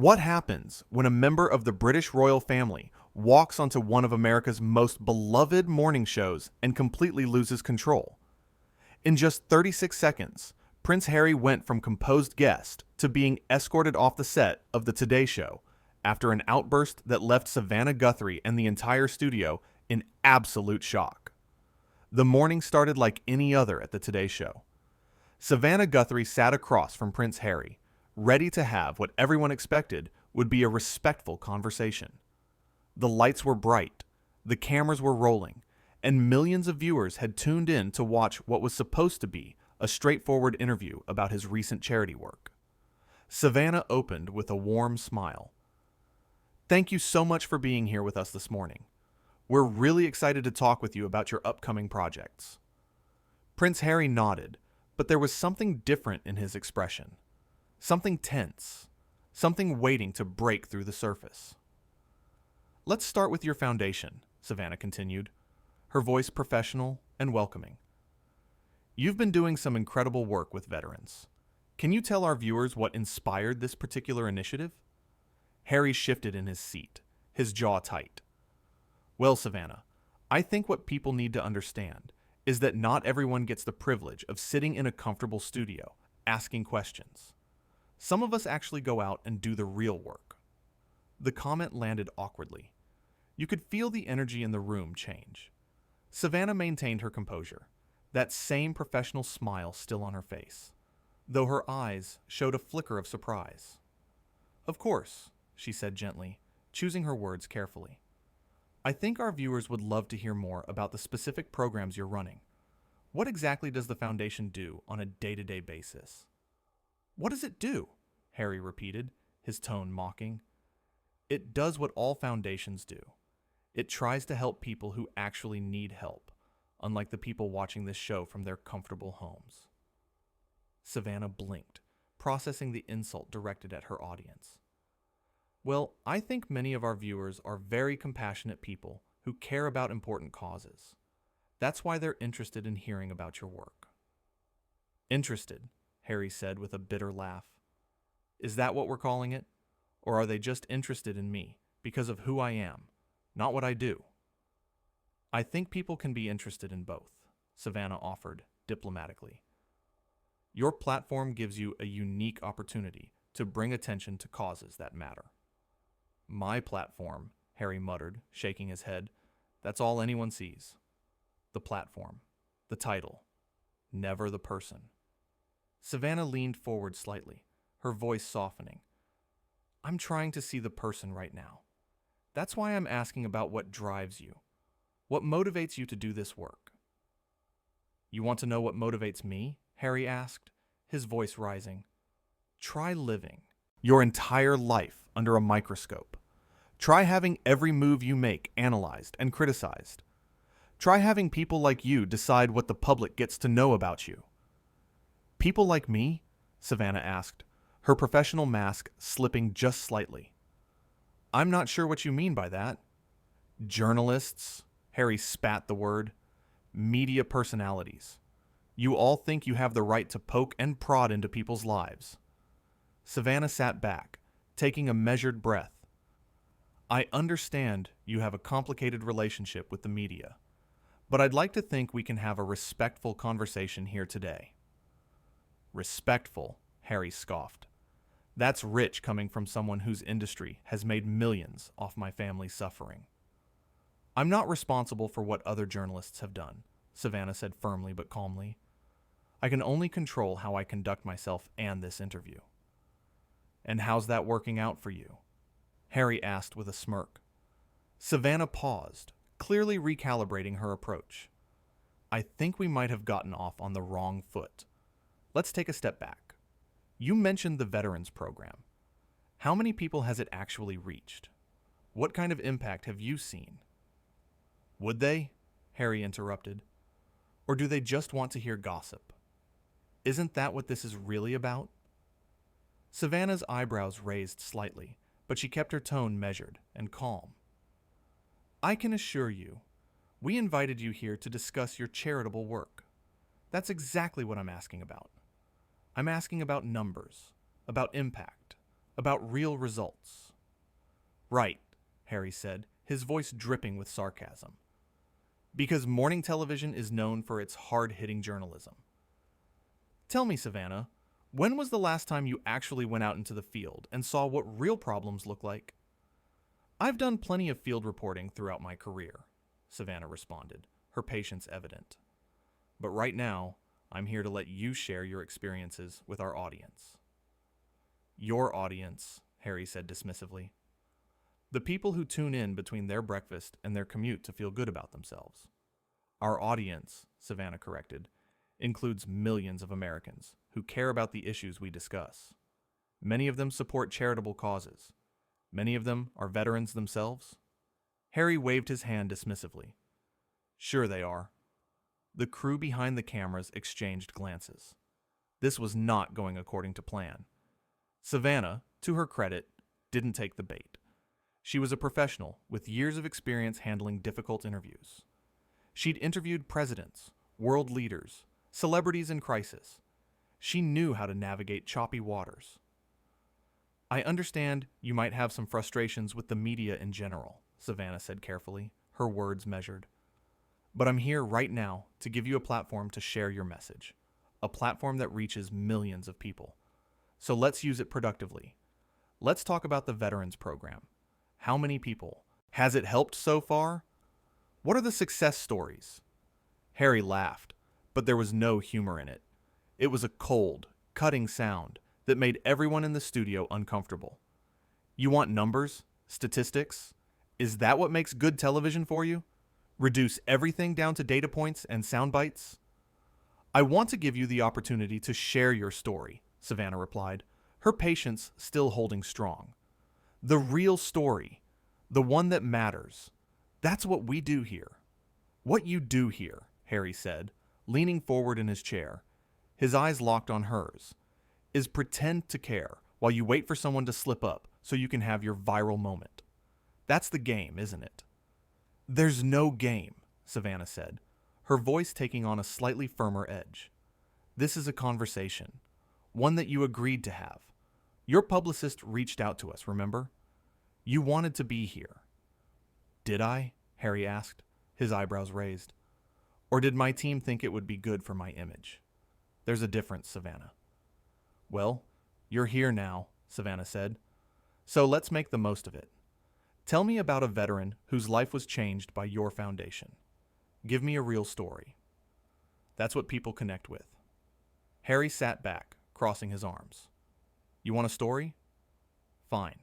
What happens when a member of the British royal family walks onto one of America's most beloved morning shows and completely loses control? In just 36 seconds, Prince Harry went from composed guest to being escorted off the set of The Today Show after an outburst that left Savannah Guthrie and the entire studio in absolute shock. The morning started like any other at The Today Show. Savannah Guthrie sat across from Prince Harry, ready to have what everyone expected would be a respectful conversation. The lights were bright, the cameras were rolling, and millions of viewers had tuned in to watch what was supposed to be a straightforward interview about his recent charity work. Savannah opened with a warm smile. "Thank you so much for being here with us this morning. We're really excited to talk with you about your upcoming projects." Prince Harry nodded, but there was something different in his expression. Something tense, something waiting to break through the surface. "Let's start with your foundation," Savannah continued, her voice professional and welcoming. "You've been doing some incredible work with veterans. Can you tell our viewers what inspired this particular initiative?" Harry shifted in his seat, his jaw tight. "Well, Savannah, I think what people need to understand is that not everyone gets the privilege of sitting in a comfortable studio, asking questions. Some of us actually go out and do the real work." The comment landed awkwardly. You could feel the energy in the room change. Savannah maintained her composure, that same professional smile still on her face, though her eyes showed a flicker of surprise. "Of course," she said gently, choosing her words carefully. "I think our viewers would love to hear more about the specific programs you're running. What exactly does the foundation do on a day-to-day basis?" "What does it do?" Harry repeated, his tone mocking. "It does what all foundations do. It tries to help people who actually need help, unlike the people watching this show from their comfortable homes." Savannah blinked, processing the insult directed at her audience. "Well, I think many of our viewers are very compassionate people who care about important causes. That's why they're interested in hearing about your work." "Interested," Harry said with a bitter laugh. "Is that what we're calling it? Or are they just interested in me because of who I am, not what I do?" "I think people can be interested in both," Savannah offered diplomatically. "Your platform gives you a unique opportunity to bring attention to causes that matter." "My platform," Harry muttered, shaking his head. "That's all anyone sees. The platform, the title, never the person." Savannah leaned forward slightly, her voice softening. "I'm trying to see the person right now. That's why I'm asking about what drives you. What motivates you to do this work?" "You want to know what motivates me?" Harry asked, his voice rising. "Try living your entire life under a microscope. Try having every move you make analyzed and criticized. Try having people like you decide what the public gets to know about you." "People like me?" Savannah asked, her professional mask slipping just slightly. "I'm not sure what you mean by that." "Journalists," Harry spat the word, "media personalities. You all think you have the right to poke and prod into people's lives." Savannah sat back, taking a measured breath. "I understand you have a complicated relationship with the media, but I'd like to think we can have a respectful conversation here today." "Respectful," Harry scoffed. "That's rich coming from someone whose industry has made millions off my family's suffering." "I'm not responsible for what other journalists have done," Savannah said firmly but calmly. "I can only control how I conduct myself and this interview." "And how's that working out for you?" Harry asked with a smirk. Savannah paused, clearly recalibrating her approach. "I think we might have gotten off on the wrong foot. Let's take a step back. You mentioned the Veterans Program. How many people has it actually reached? What kind of impact have you seen?" "Would they?" Harry interrupted. "Or do they just want to hear gossip? Isn't that what this is really about?" Savannah's eyebrows raised slightly, but she kept her tone measured and calm. "I can assure you, we invited you here to discuss your charitable work. That's exactly what I'm asking about. I'm asking about numbers, about impact, About real results. Right, Harry said, his voice dripping with sarcasm. Because morning television is known for its hard-hitting journalism. Tell me, Savannah, when was the last time you actually went out into the field and saw what real problems look like? I've done plenty of field reporting throughout my career, Savannah responded, her patience evident. But right now, I'm here to let you share your experiences with our audience. Your audience, Harry said dismissively. The people who tune in between their breakfast and their commute to feel good about themselves. Our audience, Savannah corrected, includes millions of Americans who care about the issues we discuss. Many of them support charitable causes. Many of them are veterans themselves. Harry waved his hand dismissively. Sure they are. The crew behind the cameras exchanged glances. This was not going according to plan. Savannah, to her credit, didn't take the bait. She was a professional with years of experience handling difficult interviews. She'd interviewed presidents, world leaders, celebrities in crisis. She knew how to navigate choppy waters. I understand you might have some frustrations with the media in general, Savannah said carefully, her words measured. But I'm here right now to give you a platform to share your message, a platform that reaches millions of people. So let's use it productively. Let's talk about the Veterans Program. How many people? Has it helped so far? What are the success stories? Harry laughed, but there was no humor in it. It was a cold, cutting sound that made everyone in the studio uncomfortable. You want numbers? Statistics? Is that what makes good television for you? Reduce everything down to data points and sound bites? I want to give you the opportunity to share your story, Savannah replied, her patience still holding strong. The real story, the one that matters. That's what we do here. What you do here, Harry said, leaning forward in his chair, his eyes locked on hers, is pretend to care while you wait for someone to slip up so you can have your viral moment. That's the game, isn't it? There's no game, Savannah said, her voice taking on a slightly firmer edge. This is a conversation, one that you agreed to have. Your publicist reached out to us, remember? You wanted to be here. Did I? Harry asked, his eyebrows raised. Or did my team think it would be good for my image? There's a difference, Savannah. Well, you're here now, Savannah said. So let's make the most of it. Tell me about a veteran whose life was changed by your foundation. Give me a real story. That's what people connect with. Harry sat back, crossing his arms. You want a story? Fine.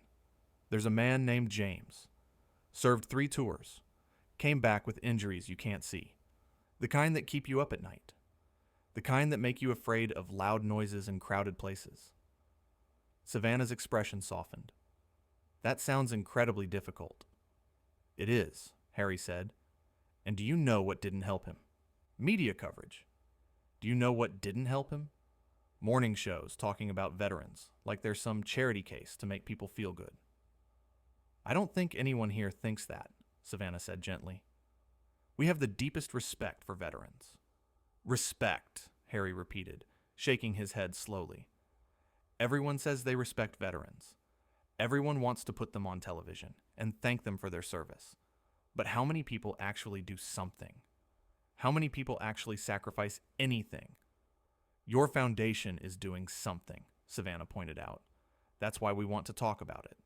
There's a man named James. Served 3 tours. Came back with injuries you can't see. The kind that keep you up at night. The kind that make you afraid of loud noises in crowded places. Savannah's expression softened. That sounds incredibly difficult. It is, Harry said. And do you know what didn't help him? Media coverage. Do you know what didn't help him? Morning shows talking about veterans, like there's some charity case to make people feel good. I don't think anyone here thinks that, Savannah said gently. We have the deepest respect for veterans. Respect, Harry repeated, shaking his head slowly. Everyone says they respect veterans. Everyone wants to put them on television and thank them for their service. But how many people actually do something? How many people actually sacrifice anything? Your foundation is doing something, Savannah pointed out. That's why we want to talk about it.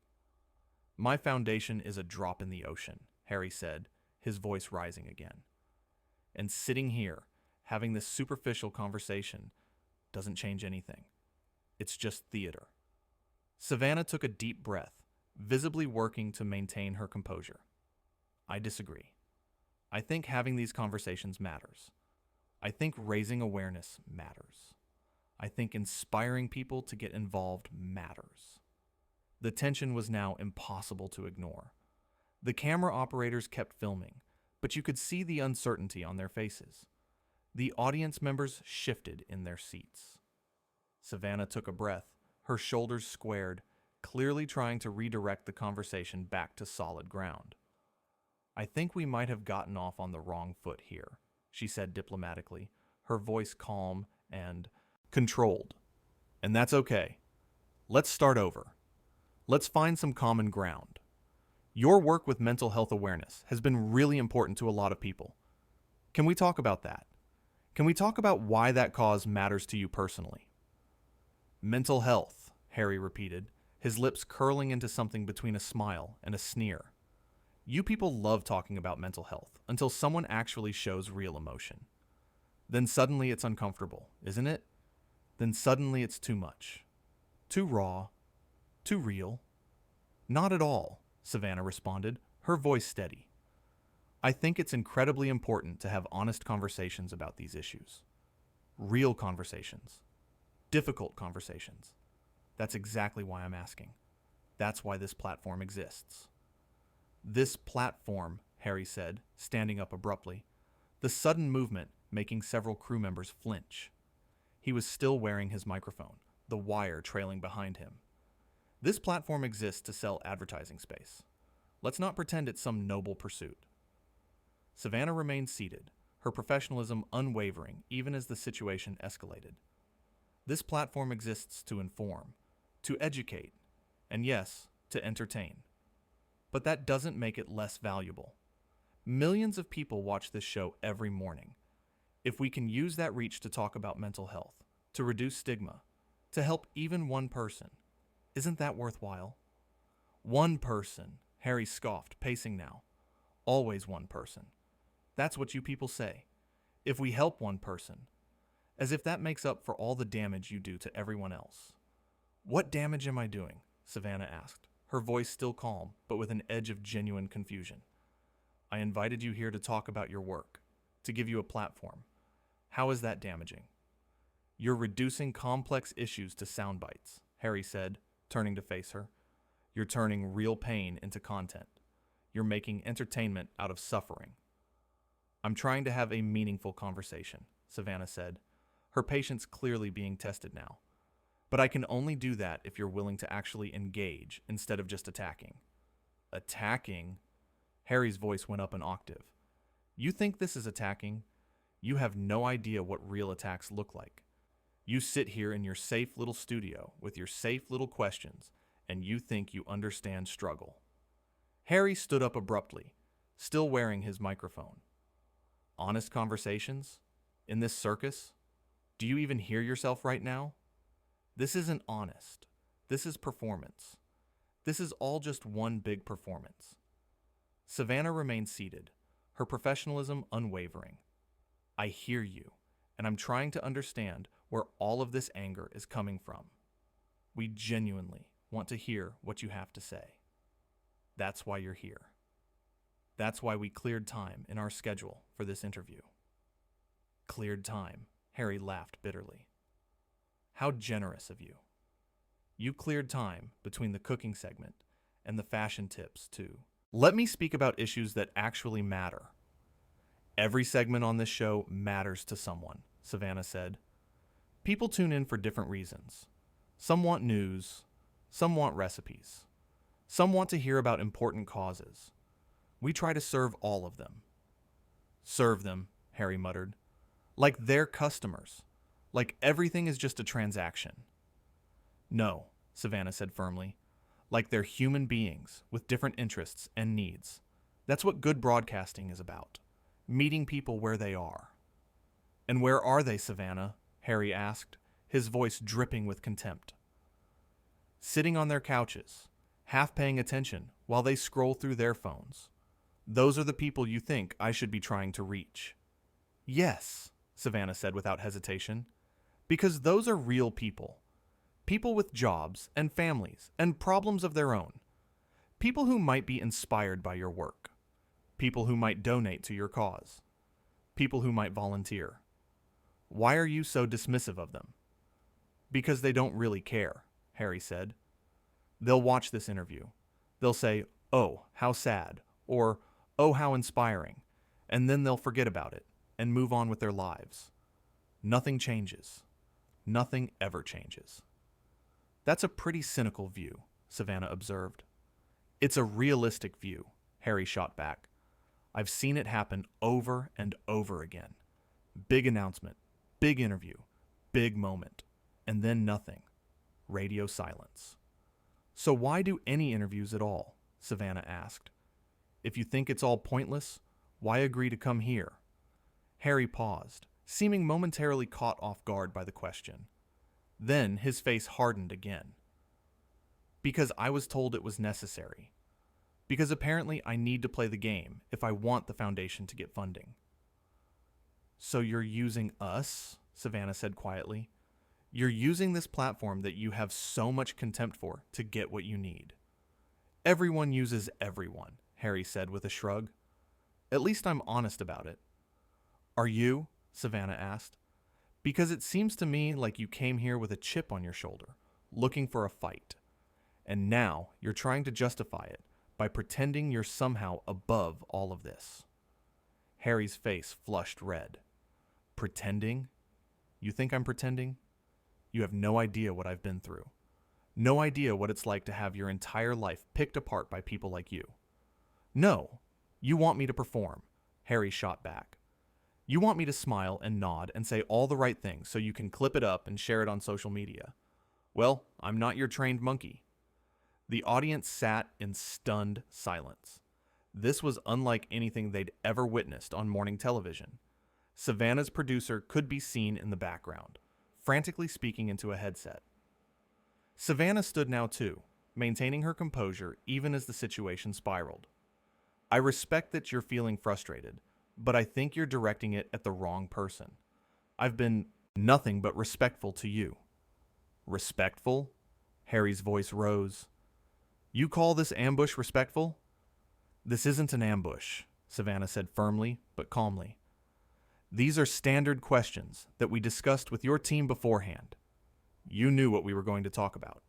My foundation is a drop in the ocean, Harry said, his voice rising again. And sitting here, having this superficial conversation, doesn't change anything. It's just theater. Savannah took a deep breath, visibly working to maintain her composure. I disagree. I think having these conversations matters. I think raising awareness matters. I think inspiring people to get involved matters. The tension was now impossible to ignore. The camera operators kept filming, but you could see the uncertainty on their faces. The audience members shifted in their seats. Savannah took a breath, her shoulders squared, clearly trying to redirect the conversation back to solid ground. I think we might have gotten off on the wrong foot here, she said diplomatically, her voice calm and controlled. And that's okay. Let's start over. Let's find some common ground. Your work with mental health awareness has been really important to a lot of people. Can we talk about that? Can we talk about why that cause matters to you personally? Mental health, Harry repeated, his lips curling into something between a smile and a sneer. You people love talking about mental health until someone actually shows real emotion. Then suddenly it's uncomfortable, isn't it? Then suddenly it's too much. Too raw. Too real. Not at all, Savannah responded, her voice steady. I think it's incredibly important to have honest conversations about these issues. Real conversations. Difficult conversations. That's exactly why I'm asking. That's why this platform exists. This platform, Harry said, standing up abruptly, the sudden movement making several crew members flinch. He was still wearing his microphone, the wire trailing behind him. This platform exists to sell advertising space. Let's not pretend it's some noble pursuit. Savannah remained seated, her professionalism unwavering even as the situation escalated. This platform exists to inform, to educate, and yes, to entertain. But that doesn't make it less valuable. Millions of people watch this show every morning. If we can use that reach to talk about mental health, to reduce stigma, to help even one person, isn't that worthwhile? One person, Harry scoffed, pacing now. Always one person. That's what you people say. If we help one person, as if that makes up for all the damage you do to everyone else. What damage am I doing? Savannah asked, her voice still calm, but with an edge of genuine confusion. I invited you here to talk about your work, to give you a platform. How is that damaging? You're reducing complex issues to sound bites, Harry said, turning to face her. You're turning real pain into content. You're making entertainment out of suffering. I'm trying to have a meaningful conversation, Savannah said, her patience clearly being tested now. But I can only do that if you're willing to actually engage instead of just attacking. Attacking? Harry's voice went up an octave. You think this is attacking? You have no idea what real attacks look like. You sit here in your safe little studio with your safe little questions, and you think you understand struggle. Harry stood up abruptly, still wearing his microphone. Honest conversations? In this circus? Do you even hear yourself right now? This isn't honest. This is performance. This is all just one big performance. Savannah remained seated, her professionalism unwavering. I hear you, and I'm trying to understand where all of this anger is coming from. We genuinely want to hear what you have to say. That's why you're here. That's why we cleared time in our schedule for this interview. Cleared time, Harry laughed bitterly. How generous of you. You cleared time between the cooking segment and the fashion tips, too. Let me speak about issues that actually matter. Every segment on this show matters to someone, Savannah said. People tune in for different reasons. Some want news, some want recipes. Some want to hear about important causes. We try to serve all of them. Serve them, Harry muttered. Like they're customers. Like everything is just a transaction. No, Savannah said firmly. Like they're human beings with different interests and needs. That's what good broadcasting is about. Meeting people where they are. And where are they, Savannah? Harry asked, his voice dripping with contempt. Sitting on their couches, half paying attention while they scroll through their phones. Those are the people you think I should be trying to reach. Yes, Savannah said without hesitation, because those are real people. People with jobs and families and problems of their own. People who might be inspired by your work. People who might donate to your cause. People who might volunteer. Why are you so dismissive of them? Because they don't really care, Harry said. They'll watch this interview. They'll say, oh, how sad, or oh, how inspiring, and then they'll forget about it and move on with their lives. Nothing changes. Nothing ever changes. That's a pretty cynical view, Savannah observed. It's a realistic view, Harry shot back. I've seen it happen over and over again. Big announcement, big interview, big moment, and then nothing. Radio silence. So why do any interviews at all? Savannah asked. If you think it's all pointless, why agree to come here? Harry paused, seeming momentarily caught off guard by the question. Then his face hardened again. Because I was told it was necessary. Because apparently I need to play the game if I want the foundation to get funding. So you're using us? Savannah said quietly. You're using this platform that you have so much contempt for to get what you need. Everyone uses everyone, Harry said with a shrug. At least I'm honest about it. Are you? Savannah asked. Because it seems to me like you came here with a chip on your shoulder, looking for a fight. And now you're trying to justify it by pretending you're somehow above all of this. Harry's face flushed red. Pretending? You think I'm pretending? You have no idea what I've been through. No idea what it's like to have your entire life picked apart by people like you. No, you want me to perform, Harry shot back. You want me to smile and nod and say all the right things so you can clip it up and share it on social media. Well, I'm not your trained monkey. The audience sat in stunned silence. This was unlike anything they'd ever witnessed on morning television. Savannah's producer could be seen in the background, frantically speaking into a headset. Savannah stood now too, maintaining her composure even as the situation spiraled. I respect that you're feeling frustrated, but I think you're directing it at the wrong person. I've been nothing but respectful to you. Respectful? Harry's voice rose. You call this ambush respectful? This isn't an ambush, Savannah said firmly but calmly. These are standard questions that we discussed with your team beforehand. You knew what we were going to talk about.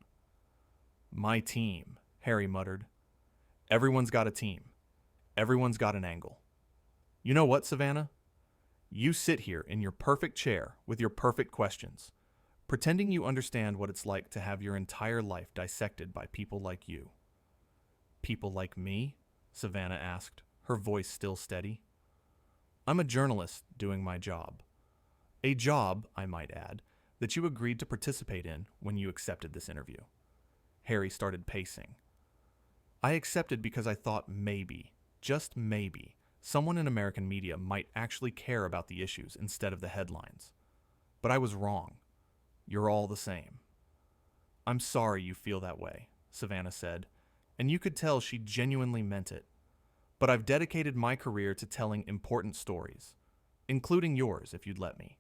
My team, Harry muttered. Everyone's got a team. Everyone's got an angle. You know what, Savannah? You sit here in your perfect chair with your perfect questions, pretending you understand what it's like to have your entire life dissected by people like you. People like me? Savannah asked, her voice still steady. I'm a journalist doing my job. A job, I might add, that you agreed to participate in when you accepted this interview. Harry started pacing. I accepted because I thought maybe, just maybe, someone in American media might actually care about the issues instead of the headlines. But I was wrong. You're all the same. I'm sorry you feel that way, Savannah said, and you could tell she genuinely meant it. But I've dedicated my career to telling important stories, including yours if you'd let me.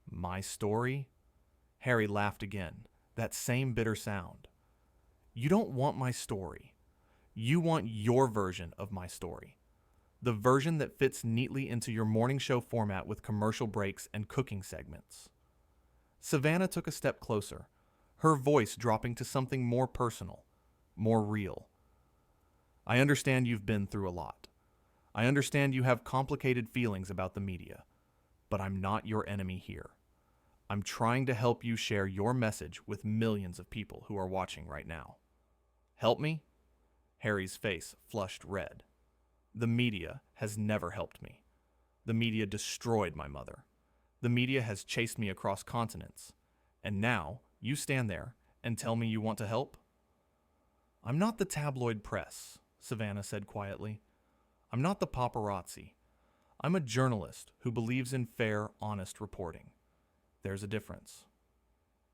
My story? Harry laughed again, that same bitter sound. You don't want my story. You want your version of my story. The version that fits neatly into your morning show format with commercial breaks and cooking segments. Savannah took a step closer, her voice dropping to something more personal, more real. I understand you've been through a lot. I understand you have complicated feelings about the media, but I'm not your enemy here. I'm trying to help you share your message with millions of people who are watching right now. Help me? Harry's face flushed red. The media has never helped me. The media destroyed my mother. The media has chased me across continents. And now you stand there and tell me you want to help? I'm not the tabloid press, Savannah said quietly. I'm not the paparazzi. I'm a journalist who believes in fair, honest reporting. There's a difference.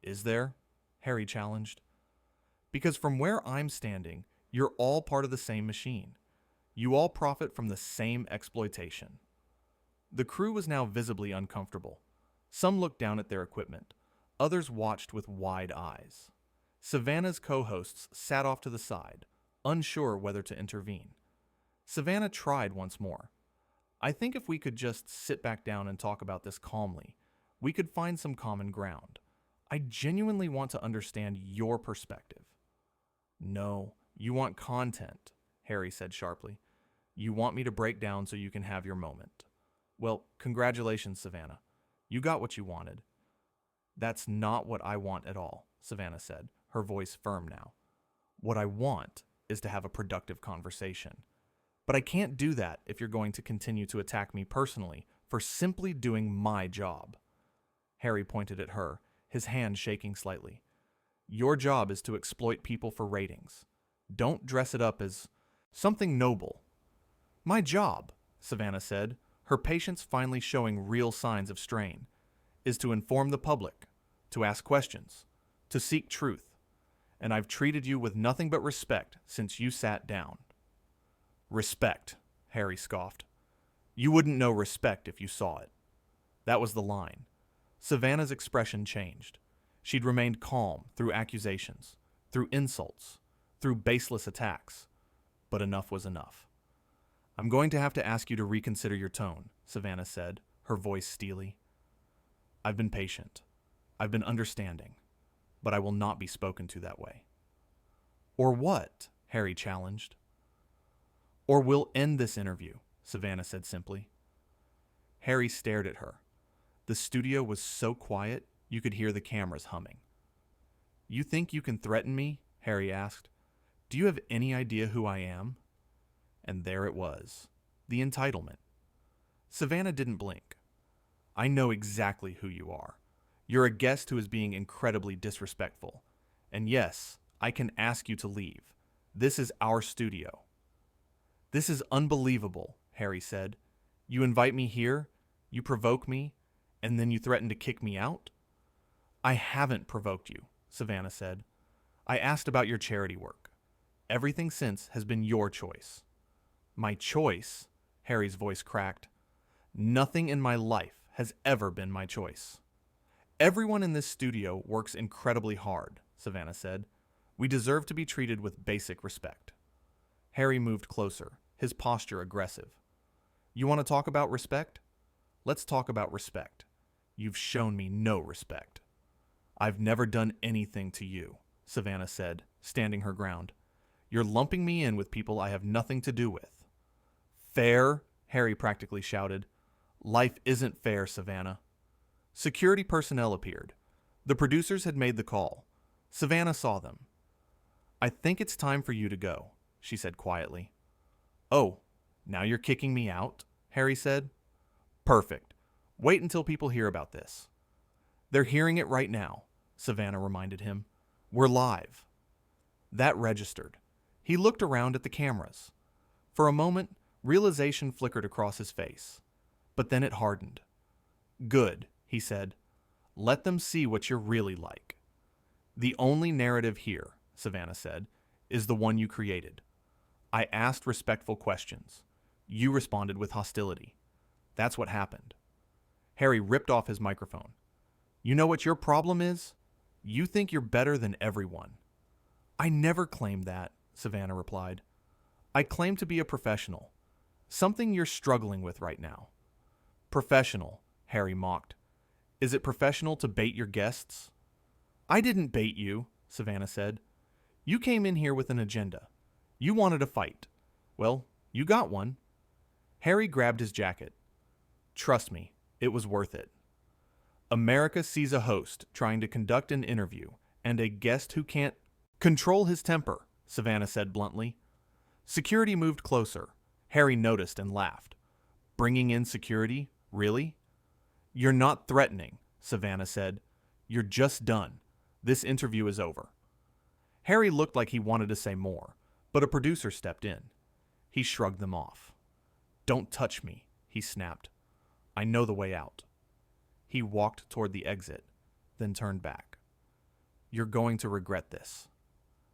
Is there? Harry challenged. Because from where I'm standing, you're all part of the same machine. You all profit from the same exploitation. The crew was now visibly uncomfortable. Some looked down at their equipment. Others watched with wide eyes. Savannah's co-hosts sat off to the side, unsure whether to intervene. Savannah tried once more. I think if we could just sit back down and talk about this calmly, we could find some common ground. I genuinely want to understand your perspective. No, you want content, Harry said sharply. You want me to break down so you can have your moment. Well, congratulations, Savannah. You got what you wanted. That's not what I want at all, Savannah said, her voice firm now. What I want is to have a productive conversation. But I can't do that if you're going to continue to attack me personally for simply doing my job. Harry pointed at her, his hand shaking slightly. Your job is to exploit people for ratings. Don't dress it up as something noble. My job, Savannah said, her patience finally showing real signs of strain, is to inform the public, to ask questions, to seek truth, and I've treated you with nothing but respect since you sat down. Respect, Harry scoffed. You wouldn't know respect if you saw it. That was the line. Savannah's expression changed. She'd remained calm through accusations, through insults, through baseless attacks. But enough was enough. I'm going to have to ask you to reconsider your tone, Savannah said, her voice steely. I've been patient. I've been understanding. But I will not be spoken to that way. Or what? Harry challenged. Or we'll end this interview, Savannah said simply. Harry stared at her. The studio was so quiet you could hear the cameras humming. You think you can threaten me? Harry asked. Do you have any idea who I am? And there it was, the entitlement. Savannah didn't blink. I know exactly who you are. You're a guest who is being incredibly disrespectful. And yes, I can ask you to leave. This is our studio. This is unbelievable, Harry said. You invite me here, you provoke me, and then you threaten to kick me out? I haven't provoked you, Savannah said. I asked about your charity work. Everything since has been your choice. My choice? Harry's voice cracked. Nothing in my life has ever been my choice. Everyone in this studio works incredibly hard, Savannah said. We deserve to be treated with basic respect. Harry moved closer, his posture aggressive. You want to talk about respect? Let's talk about respect. You've shown me no respect. I've never done anything to you, Savannah said, standing her ground. You're lumping me in with people I have nothing to do with. Fair? Harry practically shouted. Life isn't fair, Savannah. Security personnel appeared. The producers had made the call. Savannah saw them. I think it's time for you to go, she said quietly. Oh, now you're kicking me out? Harry said. Perfect. Wait until people hear about this. They're hearing it right now, Savannah reminded him. We're live. That registered. He looked around at the cameras. For a moment, realization flickered across his face. But then it hardened. Good, he said. Let them see what you're really like. The only narrative here, Savannah said, is the one you created. I asked respectful questions. You responded with hostility. That's what happened. Harry ripped off his microphone. You know what your problem is? You think you're better than everyone. I never claimed that, Savannah replied. I claim to be a professional. Something you're struggling with right now. Professional, Harry mocked. Is it professional to bait your guests? I didn't bait you, Savannah said. You came in here with an agenda. You wanted a fight. Well, you got one. Harry grabbed his jacket. Trust me, it was worth it. America sees a host trying to conduct an interview and a guest who can't control his temper, Savannah said bluntly. Security moved closer. Harry noticed and laughed. Bringing in security? Really? You're not threatening, Savannah said. You're just done. This interview is over. Harry looked like he wanted to say more, but a producer stepped in. He shrugged them off. Don't touch me, he snapped. I know the way out. He walked toward the exit, then turned back. You're going to regret this.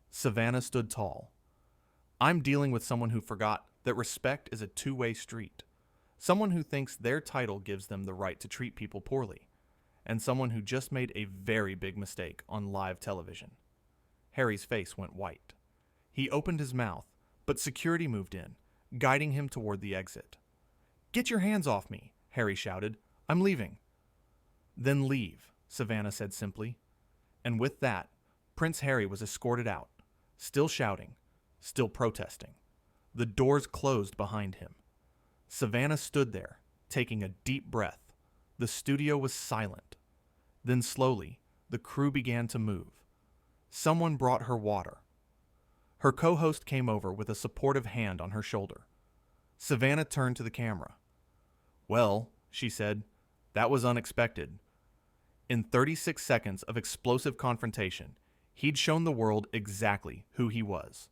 Savannah stood tall. I'm dealing with someone who forgot that respect is a two-way street. Someone who thinks their title gives them the right to treat people poorly, and someone who just made a very big mistake on live television. Harry's face went white. He opened his mouth, but security moved in, guiding him toward the exit. Get your hands off me, Harry shouted. I'm leaving. Then leave, Savannah said simply. And with that, Prince Harry was escorted out, still shouting, still protesting. The doors closed behind him. Savannah stood there, taking a deep breath. The studio was silent. Then slowly, the crew began to move. Someone brought her water. Her co-host came over with a supportive hand on her shoulder. Savannah turned to the camera. Well, she said, that was unexpected. In 36 seconds of explosive confrontation, he'd shown the world exactly who he was.